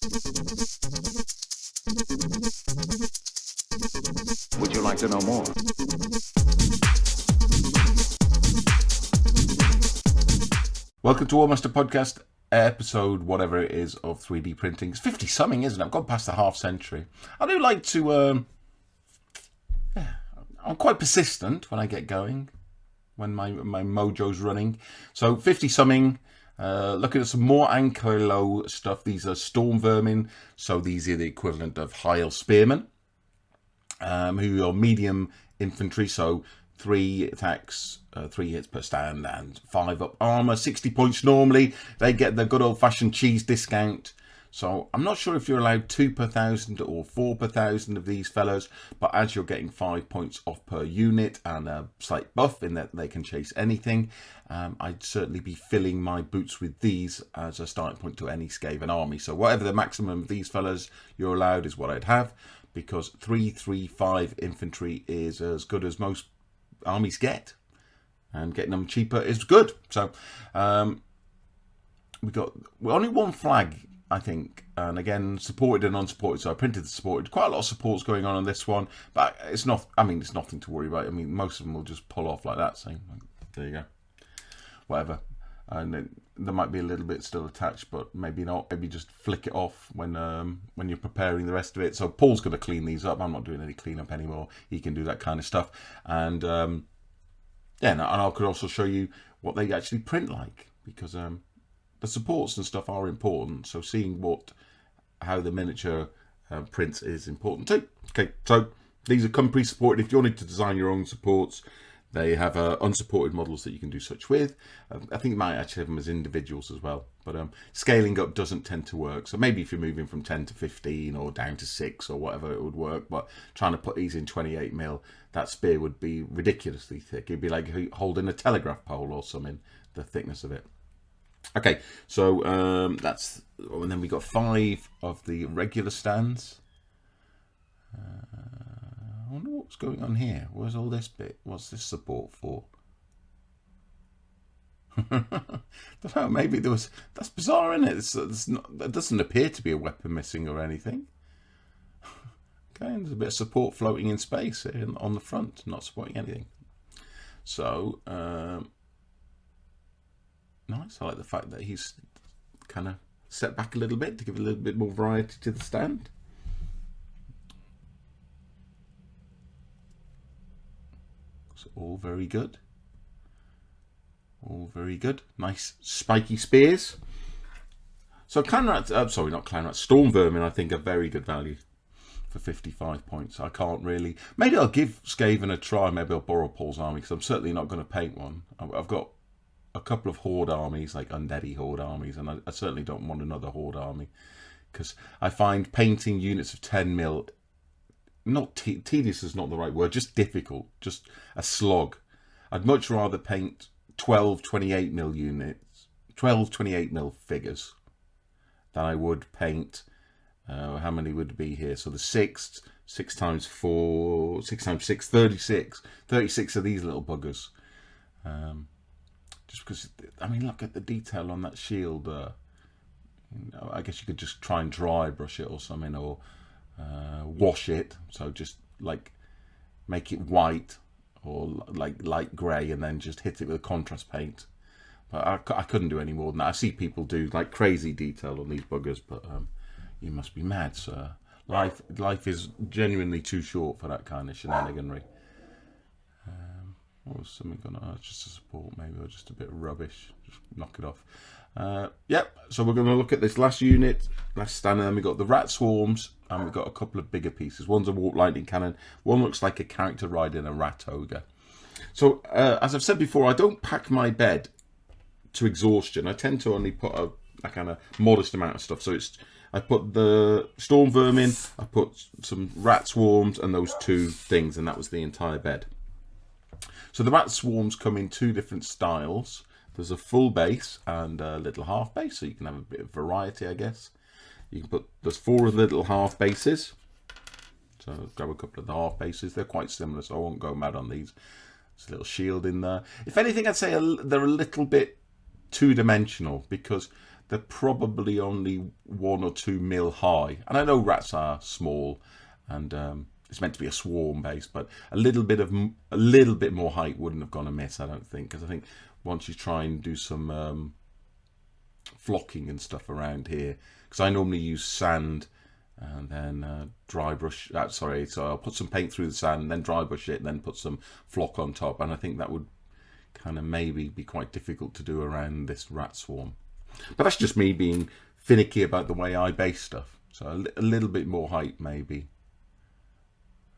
Would you like to know more? Welcome to Warmaster Podcast, episode whatever it is of 3D printing. It's 50 something, isn't it? I've gone past the half century. I do like to, I'm quite persistent when I get going, when my mojo's running. So 50 something, looking at some more Ankylo stuff. These are Storm Vermin, so these are the equivalent of Heil Spearmen, who are medium infantry, so 3 attacks, 3 hits per stand, and 5 up armor, 60 points normally. They get the good old-fashioned cheese discount. So I'm not sure if you're allowed 2 per 1,000 or 4 per 1,000 of these fellas, but as you're getting 5 points off per unit and a slight buff in that they can chase anything, I'd certainly be filling my boots with these as a starting point to any Skaven army. So whatever the maximum of these fellas you're allowed is what I'd have, because 3-3-5 infantry is as good as most armies get, and getting them cheaper is good. So we're only one flag, I think, and again supported and unsupported. So I printed the supported. Quite a lot of supports going on this one, but it's not. I mean, it's nothing to worry about. I mean, most of them will just pull off like that. So there you go. Whatever. And there might be a little bit still attached, but maybe not. Maybe just flick it off when you're preparing the rest of it. So Paul's going to clean these up. I'm not doing any cleanup anymore. He can do that kind of stuff. And and I could also show you what they actually print like, because the supports and stuff are important. So seeing how the miniature prints is important too. Okay, so these are come pre-supported. If you wanted to design your own supports, they have unsupported models that you can do such with. I think you might actually have them as individuals as well. But scaling up doesn't tend to work. So maybe if you're moving from 10 to 15 or down to 6 or whatever, it would work. But trying to put these in 28mm, that spear would be ridiculously thick. It'd be like holding a telegraph pole or something, the thickness of it. Okay, so that's... And then we got 5 of the regular stands. I wonder what's going on here. Where's all this bit? What's this support for? Don't know, maybe there was... That's bizarre, isn't it? That doesn't appear to be a weapon missing or anything. Okay, there's a bit of support floating in space here on the front, not supporting anything. So, nice. I like the fact that he's kind of set back a little bit to give a little bit more variety to the stand. So all very good. All very good. Nice spiky spears. So Storm Vermin, I think, are very good value for 55 points. I can't really... Maybe I'll give Skaven a try. Maybe I'll borrow Paul's army, because I'm certainly not going to paint one. I've got a couple of Horde armies, like undeady Horde armies, and I certainly don't want another Horde army, because I find painting units of 10mm... Not tedious is not the right word, just difficult, just a slog. I'd much rather paint 12 28mm units, 12 28mm figures, than I would paint, how many would be here? So the 6 times 4, 6 times 6, 36. 36 of these little buggers. Just because, I mean, look at the detail on that shield. I guess you could just try and dry brush it or something, or wash it, so just like make it white or like light grey, and then just hit it with a contrast paint. But I couldn't do any more than that. I see people do like crazy detail on these buggers, but you must be mad, sir. Life is genuinely too short for that kind of shenaniganry. What was something going on? Just a support maybe, or just a bit of rubbish. Just knock it off. Yep, so we're going to look at this last unit, last stand, and then we've got the rat swarms, and we've got a couple of bigger pieces. One's a warp lightning cannon, one looks like a character riding a rat ogre. So, as I've said before, I don't pack my bed to exhaustion. I tend to only put a kind of modest amount of stuff. So I put the Storm Vermin, I put some rat swarms, and those 2 things, and that was the entire bed. So the rat swarms come in 2 different styles. There's a full base and a little half base, so you can have a bit of variety, I guess. You can there's 4 of the little half bases. So grab a couple of the half bases. They're quite similar, so I won't go mad on these. There's a little shield in there. If anything, I'd say they're a little bit 2-dimensional, because they're probably only 1 or 2 mil high. And I know rats are small, and it's meant to be a swarm base, but a little bit more height wouldn't have gone amiss, I don't think, because I think once you try and do some flocking and stuff around here, because I normally use sand and then dry brush. So I'll put some paint through the sand, then dry brush it, and then put some flock on top, and I think that would kind of maybe be quite difficult to do around this rat swarm. But that's just me being finicky about the way I base stuff. So a little bit more height maybe.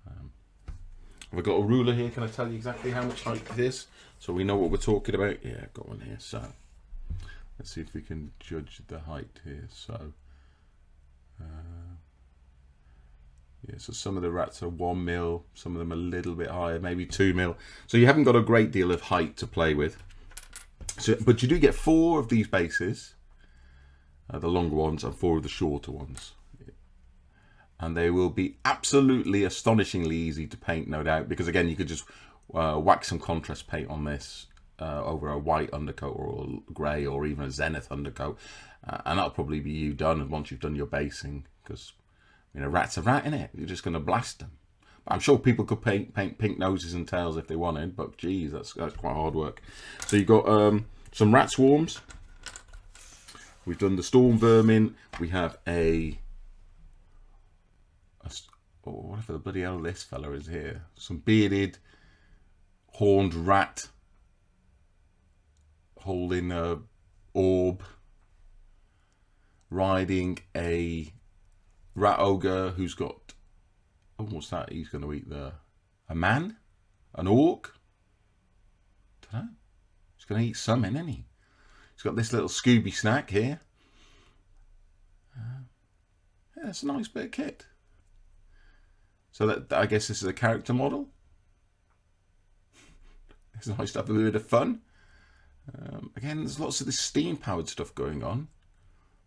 Have I got a ruler here? Can I tell you exactly how much height it is, so we know what we're talking about? Yeah, I've got one here. So let's see if we can judge the height here. So yeah, so some of the rats are 1 mil, some of them a little bit higher, maybe 2 mil. So you haven't got a great deal of height to play with. So, but you do get 4 of these bases, the longer ones, and 4 of the shorter ones. And they will be absolutely astonishingly easy to paint, no doubt, because again, you could just whack some contrast paint on this over a white undercoat or a grey or even a zenith undercoat, and that'll probably be you done once you've done your basing, because you know, rat's a rat, innit? You're just going to blast them. But I'm sure people could paint pink noses and tails if they wanted, but geez, that's quite hard work. So you've got some rat swarms. We've done the Storm Vermin. We have whatever the bloody hell this fella is here. Some bearded, horned rat holding a orb, riding a Rat Ogre who's got, oh, what's that? He's going to eat a man? An orc? Don't know. He's going to eat something, isn't he? He's got this little Scooby snack here. Yeah, it's a nice bit of kit. So that I guess this is a character model. It's nice to have a bit of fun. Again, there's lots of this steam-powered stuff going on.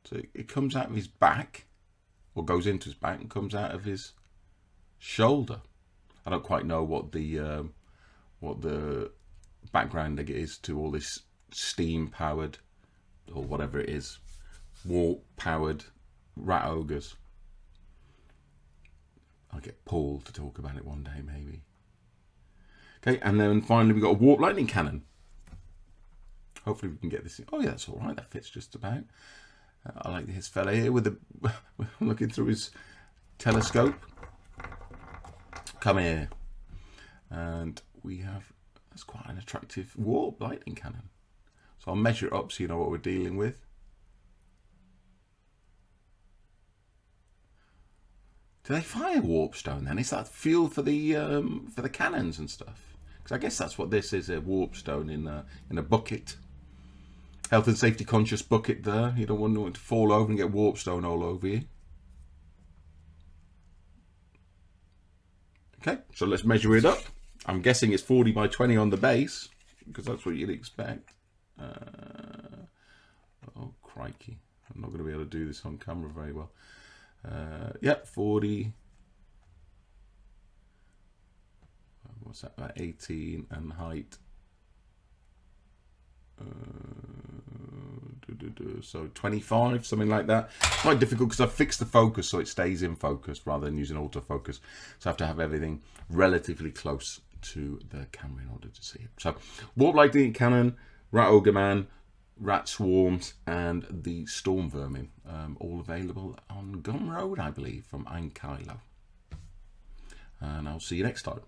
So it comes out of his back, or goes into his back and comes out of his shoulder. I don't quite know what the background is to all this steam-powered, or whatever it is, warp-powered rat ogres. I'll get Paul to talk about it one day, maybe. Okay, and then finally we've got a warp lightning cannon. Hopefully we can get this in. Oh yeah, that's all right. That fits just about. I like this fella here with the looking through his telescope. Come here, and we have, that's quite an attractive warp lightning cannon. So I'll measure it up so you know what we're dealing with. Do they fire warp stone then? Is that fuel for the cannons and stuff? Because I guess that's what this is, a warp stone in a bucket. Health and safety conscious bucket there. You don't want it to fall over and get warp stone all over you. Okay, so let's measure it up. I'm guessing it's 40 by 20 on the base, because that's what you'd expect. Oh, crikey. I'm not going to be able to do this on camera very well. Yep, 40. What's that? About 18 and height. So 25, something like that. Quite difficult because I've fixed the focus so it stays in focus rather than using autofocus. So I have to have everything relatively close to the camera in order to see it. So warp lightning cannon, Rat Ogre Man, rat swarms, and the Storm Vermin, all available on Gumroad, I believe, from Ankylo. And I'll see you next time.